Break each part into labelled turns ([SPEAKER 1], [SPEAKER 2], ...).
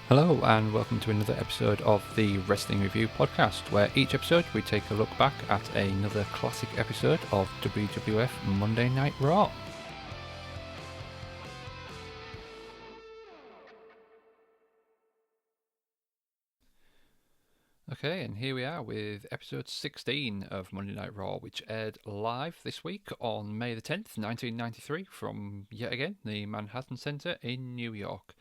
[SPEAKER 1] Hello and welcome to another episode of the Wrestling Review Podcast, where each episode we take a look back at another classic episode of WWF Monday Night Raw. Okay, and here we are with episode 16 of Monday Night Raw, which aired live this week on May the 10th, 1993, from yet again the Manhattan Center in New York.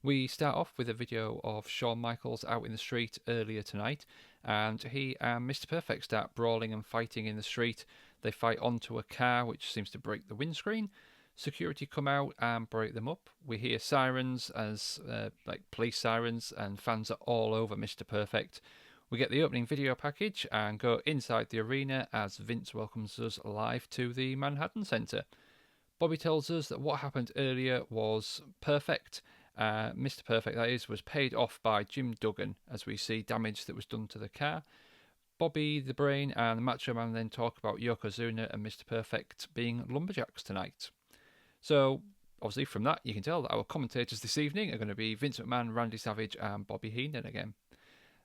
[SPEAKER 1] We start off with a video of Shawn Michaels out in the street earlier tonight, and he and Mr. Perfect start brawling and fighting in the street. They fight onto a car which seems to break the windscreen. Security come out and break them up. We hear sirens as like police sirens, and fans are all over Mr. Perfect. We get the opening video package and go inside the arena as Vince welcomes us live to the Manhattan Center. Bobby tells us that what happened earlier was perfect. Mr. Perfect, that is, was paid off by Jim Duggan as we see damage that was done to the car. Bobby, the Brain, and the Macho Man then talk about Yokozuna and Mr. Perfect being Lumberjacks tonight. So, obviously, from that, you can tell that our commentators this evening are going to be Vince McMahon, Randy Savage, and Bobby Heenan again.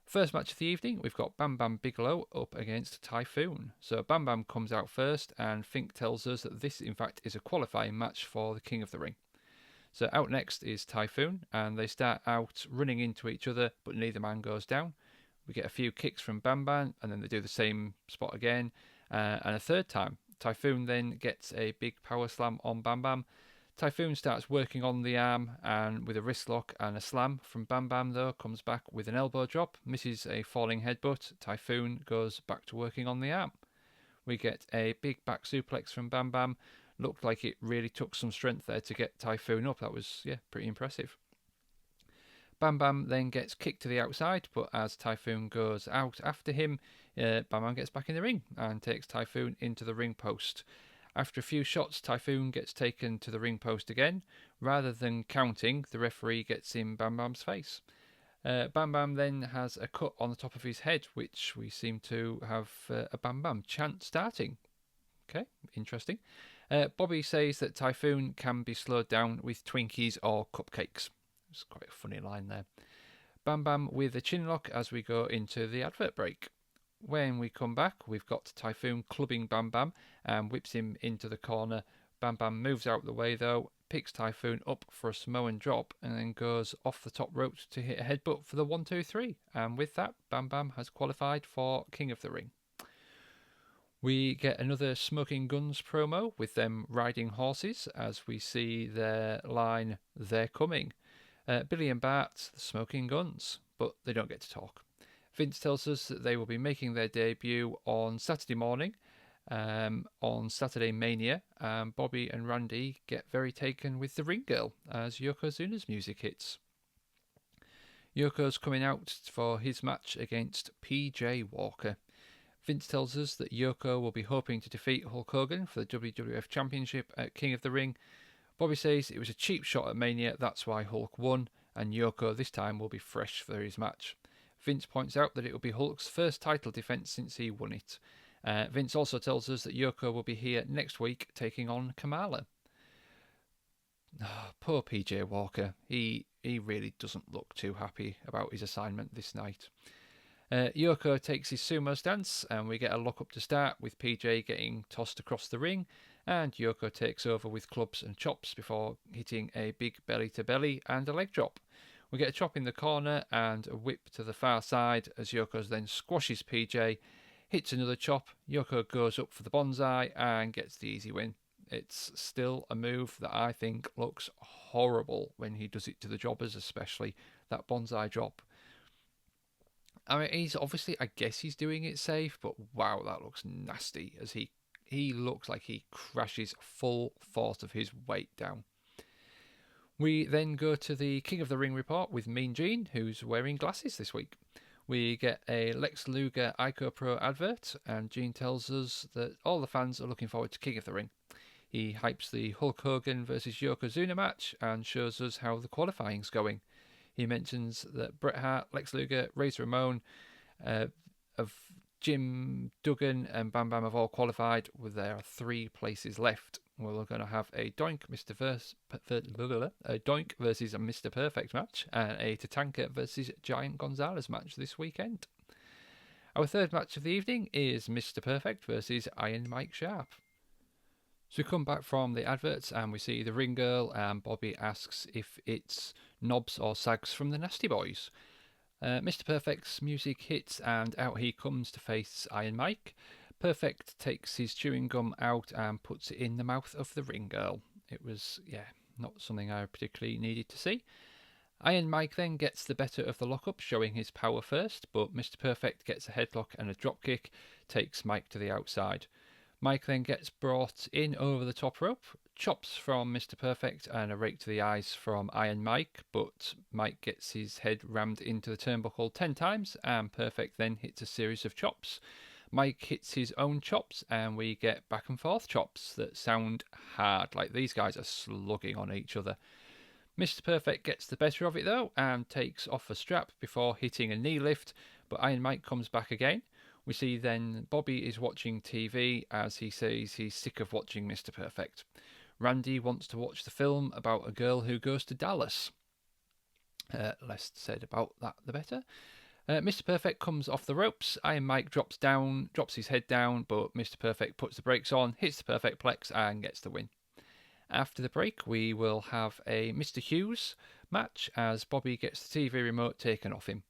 [SPEAKER 1] First match of the evening, we've got Bam Bam Bigelow up against Typhoon. So Bam Bam comes out first, and Fink tells us that this, in fact, is a qualifying match for the King of the Ring. So out next is Typhoon, and they start out running into each other, but neither man goes down. We get a few kicks from Bam Bam, and then they do the same spot again, and a third time. Typhoon then gets a big power slam on Bam Bam. Typhoon starts working on the arm, and with a wrist lock and a slam from Bam Bam, though, comes back with an elbow drop, misses a falling headbutt. Typhoon goes back to working on the arm. We get a big back suplex from Bam Bam. Looked like it really took some strength there to get Typhoon up. That was, pretty impressive. Bam Bam then gets kicked to the outside, but as Typhoon goes out after him, Bam Bam gets back in the ring and takes Typhoon into the ring post. After a few shots, Typhoon gets taken to the ring post again. Rather than counting, the referee gets in Bam Bam's face. Bam Bam then has a cut on the top of his head, which we seem to have a Bam Bam chant starting. Okay, interesting. Bobby says that Typhoon can be slowed down with Twinkies or cupcakes. It's quite a funny line there. Bam Bam with a chin lock as we go into the advert break. When we come back, we've got Typhoon clubbing Bam Bam and whips him into the corner. Bam Bam moves out the way though, picks Typhoon up for a Samoan drop, and then goes off the top rope to hit a headbutt for the 1-2-3. And with that, Bam Bam has qualified for King of the Ring. We get another Smoking Guns promo with them riding horses as we see their line, "They're coming." Billy and Bart, the Smoking Guns, but they don't get to talk. Vince tells us that they will be making their debut on Saturday morning, on Saturday Mania, and Bobby and Randy get very taken with the Ring Girl as Yokozuna's music hits. Yoko's coming out for his match against PJ Walker. Vince tells us that Yoko will be hoping to defeat Hulk Hogan for the WWF Championship at King of the Ring. Bobby says it was a cheap shot at Mania, that's why Hulk won, and Yoko this time will be fresh for his match. Vince points out that it will be Hulk's first title defense since he won it. Vince also tells us that Yoko will be here next week taking on Kamala. Oh, poor PJ Walker. He really doesn't look too happy about his assignment this night. Yoko takes his sumo stance, and we get a lock-up to start with PJ getting tossed across the ring, and Yoko takes over with clubs and chops before hitting a big belly-to-belly and a leg drop. We get a chop in the corner and a whip to the far side as Yoko then squashes PJ, hits another chop. Yoko goes up for the bonsai and gets the easy win. It's still a move that I think looks horrible when he does it to the jobbers, especially that bonsai drop. I mean, he's obviously, I guess he's doing it safe, but wow, that looks nasty as he looks like he crashes full force of his weight down. We then go to the King of the Ring report with Mean Gene, who's wearing glasses this week. We get a Lex Luger Ico Pro advert, and Gene tells us that all the fans are looking forward to King of the Ring. He hypes the Hulk Hogan versus Yokozuna match and shows us how the qualifying's going. He mentions that Bret Hart, Lex Luger, Razor Ramon, of Jim Duggan and Bam Bam have all qualified, with there are 3 places left. We're going to have a Doink a Doink versus a Mr. Perfect match and a Tatanka versus Giant Gonzalez match this weekend. Our third match of the evening is Mr. Perfect versus Iron Mike Sharpe. So we come back from the adverts and we see the ring girl, and Bobby asks if it's knobs or sags from the Nasty Boys. Mr. Perfect's music hits and out he comes to face Iron Mike. Perfect takes his chewing gum out and puts it in the mouth of the ring girl. It was, not something I particularly needed to see. Iron Mike then gets the better of the lockup, showing his power first, but Mr. Perfect gets a headlock and a dropkick, takes Mike to the outside. Mike then gets brought in over the top rope, chops from Mr. Perfect and a rake to the eyes from Iron Mike, but Mike gets his head rammed into the turnbuckle 10 times and Perfect then hits a series of chops. Mike hits his own chops and we get back and forth chops that sound hard, like these guys are slugging on each other. Mr. Perfect gets the better of it though and takes off a strap before hitting a knee lift, but Iron Mike comes back again. We see then Bobby is watching TV as he says he's sick of watching Mr. Perfect. Randy wants to watch the film about a girl who goes to Dallas. Less said about that, the better. Mr. Perfect comes off the ropes. Iron Mike drops his head down, but Mr. Perfect puts the brakes on, hits the Perfect Plex and gets the win. After the break, we will have a Mr. Hughes match as Bobby gets the TV remote taken off him.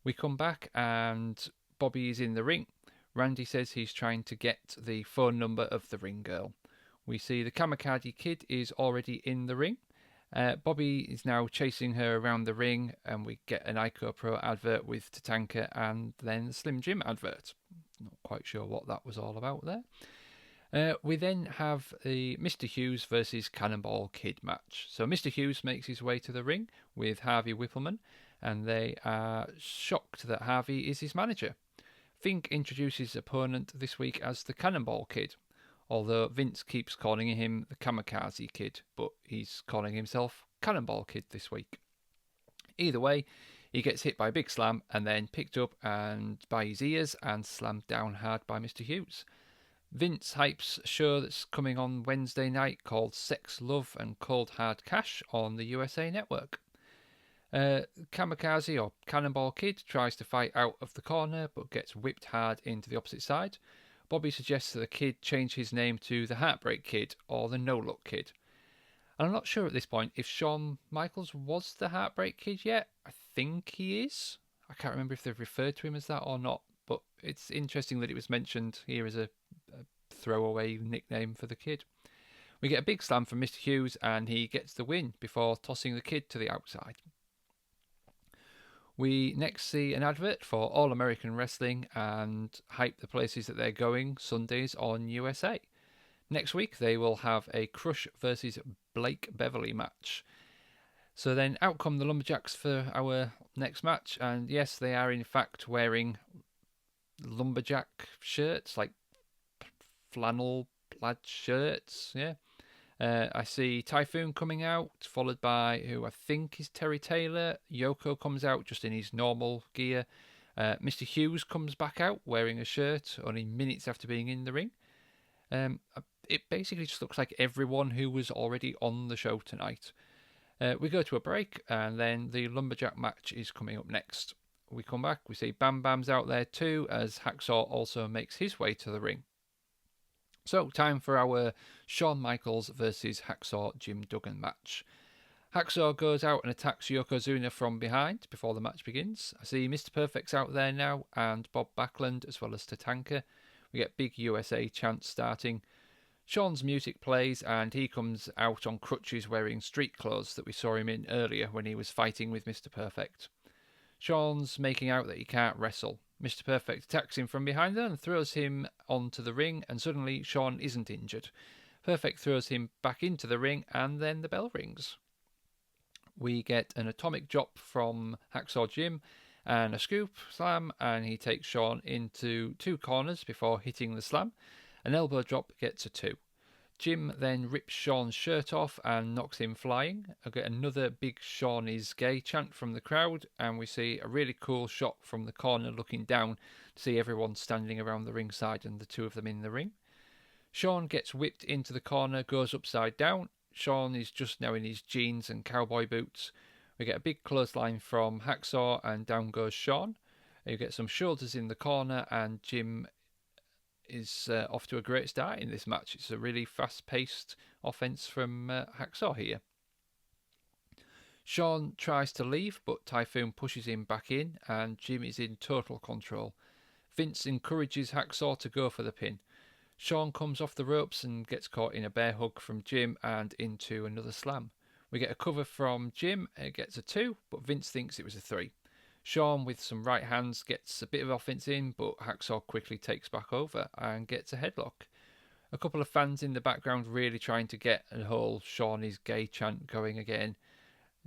[SPEAKER 1] We come back and Bobby is in the ring. Randy says he's trying to get the phone number of the ring girl. We see the Kamikaze Kid is already in the ring. Bobby is now chasing her around the ring, and we get an Ico Pro advert with Tatanka and then the Slim Jim advert. Not quite sure what that was all about there. We then have the Mr. Hughes versus Cannonball Kid match. So Mr. Hughes makes his way to the ring with Harvey Whippleman, and they are shocked that Harvey is his manager. Fink introduces his opponent this week as the Cannonball Kid, although Vince keeps calling him the Kamikaze Kid, but he's calling himself Cannonball Kid this week. Either way, he gets hit by a big slam and then picked up and by his ears and slammed down hard by Mr. Hughes. Vince hypes a show that's coming on Wednesday night called Sex, Love and Cold Hard Cash on the USA Network. Kamikaze or Cannonball Kid tries to fight out of the corner but gets whipped hard into the opposite side. Bobby suggests that the Kid change his name to the Heartbreak Kid or the No Look Kid. And I'm not sure at this point if Shawn Michaels was the Heartbreak Kid yet. I think he is. I can't remember if they've referred to him as that or not, but it's interesting that it was mentioned here as a throwaway nickname for the Kid. We get a big slam from Mr. Hughes and he gets the win before tossing the Kid to the outside. We next see an advert for All American Wrestling and hype the places that they're going Sundays on USA. Next week they will have a Crush versus Blake Beverly match. So then out come the Lumberjacks for our next match, and yes, they are in fact wearing Lumberjack shirts, like flannel plaid shirts, yeah. I see Typhoon coming out, followed by who I think is Terry Taylor. Yoko comes out just in his normal gear. Mr. Hughes comes back out wearing a shirt only minutes after being in the ring. It basically just looks like everyone who was already on the show tonight. We go to a break and then the Lumberjack match is coming up next. We come back, we see Bam Bam's out there too as Hacksaw also makes his way to the ring. So, time for our Shawn Michaels versus Hacksaw Jim Duggan match. Hacksaw goes out and attacks Yokozuna from behind before the match begins. I see Mr. Perfect's out there now and Bob Backlund as well as Tatanka. We get big USA chants starting. Shawn's music plays and he comes out on crutches wearing street clothes that we saw him in earlier when he was fighting with Mr. Perfect. Shawn's making out that he can't wrestle. Mr. Perfect attacks him from behind and throws him onto the ring, and suddenly Shawn isn't injured. Perfect throws him back into the ring and then the bell rings. We get an atomic drop from Hacksaw Jim and a scoop slam, and he takes Shawn into two corners before hitting the slam. An elbow drop gets a 2. Jim then rips Shawn's shirt off and knocks him flying. I get another big Shawn is gay chant from the crowd, and we see a really cool shot from the corner looking down to see everyone standing around the ringside and the two of them in the ring. Shawn gets whipped into the corner, goes upside down. Shawn is just now in his jeans and cowboy boots. We get a big clothesline from Hacksaw and down goes Shawn. You get some shoulders in the corner and Jim is off to a great start in this match. It's a really fast-paced offense from Hacksaw here. Shawn tries to leave, but Typhoon pushes him back in, and Jim is in total control. Vince encourages Hacksaw to go for the pin. Shawn comes off the ropes and gets caught in a bear hug from Jim and into another slam. We get a cover from Jim, it gets a 2, but Vince thinks it was a 3. Shawn, with some right hands, gets a bit of offense in, but Hacksaw quickly takes back over and gets a headlock. A couple of fans in the background really trying to get a whole Shawn is gay chant going again.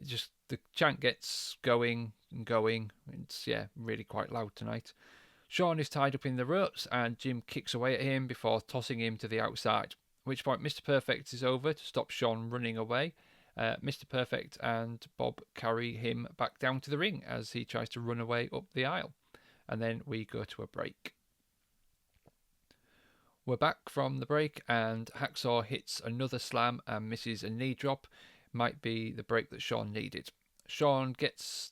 [SPEAKER 1] Just the chant gets going and going. It's really quite loud tonight. Shawn is tied up in the ropes and Jim kicks away at him before tossing him to the outside. At which point Mr. Perfect is over to stop Shawn running away. Mr. Perfect and Bob carry him back down to the ring as he tries to run away up the aisle. And then we go to a break. We're back from the break and Hacksaw hits another slam and misses a knee drop. Might be the break that Shawn needed. Shawn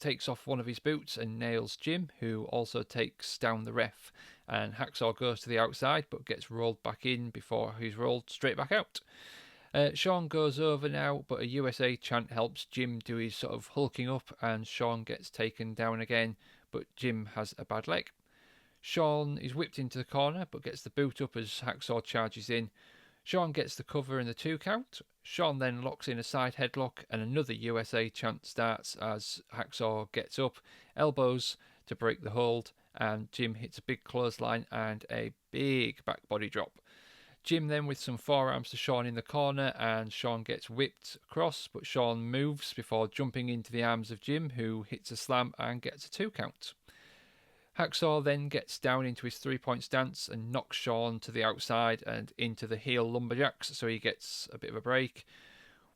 [SPEAKER 1] takes off one of his boots and nails Jim, who also takes down the ref. And Hacksaw goes to the outside but gets rolled back in before he's rolled straight back out. Shawn goes over now, but a USA chant helps Jim do his sort of hulking up, and Shawn gets taken down again, but Jim has a bad leg. Shawn is whipped into the corner, but gets the boot up as Hacksaw charges in. Shawn gets the cover in the 2 count. Shawn then locks in a side headlock, and another USA chant starts as Hacksaw gets up, elbows to break the hold, and Jim hits a big clothesline and a big back body drop. Jim then with some forearms to Shawn in the corner, and Shawn gets whipped across, but Shawn moves before jumping into the arms of Jim, who hits a slam and gets a 2 count. Hacksaw then gets down into his 3-point stance and knocks Shawn to the outside and into the heel Lumberjacks, so he gets a bit of a break.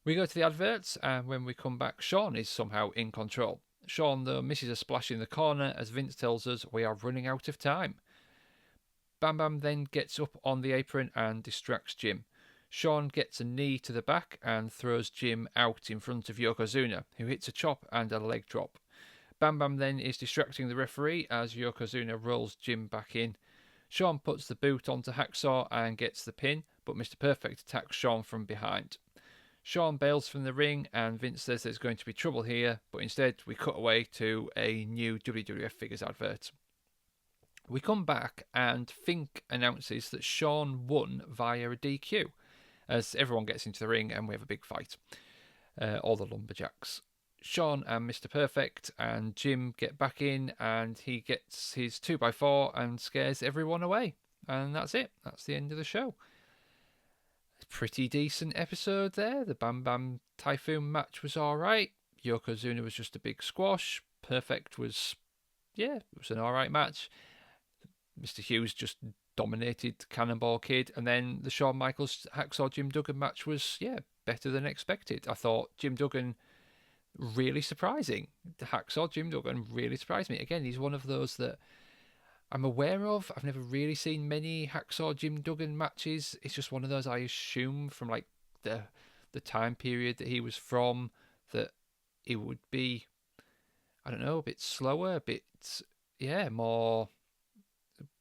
[SPEAKER 1] We go to the adverts, and when we come back, Shawn is somehow in control. Shawn, though, misses a splash in the corner as Vince tells us we are running out of time. Bam Bam then gets up on the apron and distracts Jim. Shawn gets a knee to the back and throws Jim out in front of Yokozuna, who hits a chop and a leg drop. Bam Bam then is distracting the referee as Yokozuna rolls Jim back in. Shawn puts the boot onto Hacksaw and gets the pin, but Mr. Perfect attacks Shawn from behind. Shawn bails from the ring and Vince says there's going to be trouble here, but instead we cut away to a new WWF Figures advert. We come back and Fink announces that Shawn won via a DQ, as everyone gets into the ring and we have a big fight. All the Lumberjacks. Shawn and Mr. Perfect and Jim get back in and he gets his 2x4 and scares everyone away. And that's it. That's the end of the show. Pretty decent episode there. The Bam Bam Typhoon match was alright. Yokozuna was just a big squash. Perfect was, it was an alright match. Mr. Hughes just dominated Cannonball Kid. And then the Shawn Michaels Hacksaw Jim Duggan match was, better than expected. I thought Jim Duggan really surprising. The Hacksaw Jim Duggan really surprised me. Again, he's one of those that I'm aware of. I've never really seen many Hacksaw Jim Duggan matches. It's just one of those I assume from like the time period that he was from that it would be, I don't know, a bit slower, a bit, more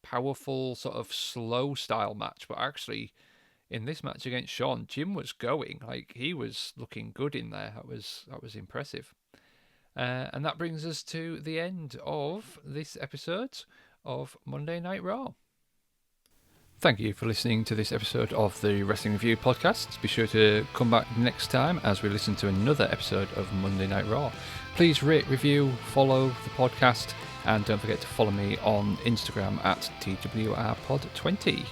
[SPEAKER 1] powerful, sort of slow style match. But actually, in this match against Shawn, Jim was going. Like, he was looking good in there. That was impressive. And that brings us to the end of this episode of Monday Night Raw. Thank you for listening to this episode of the Wrestling Review podcast. Be sure to come back next time as we listen to another episode of Monday Night Raw. Please rate, review, follow the podcast, and don't forget to follow me on Instagram at TWRPod20.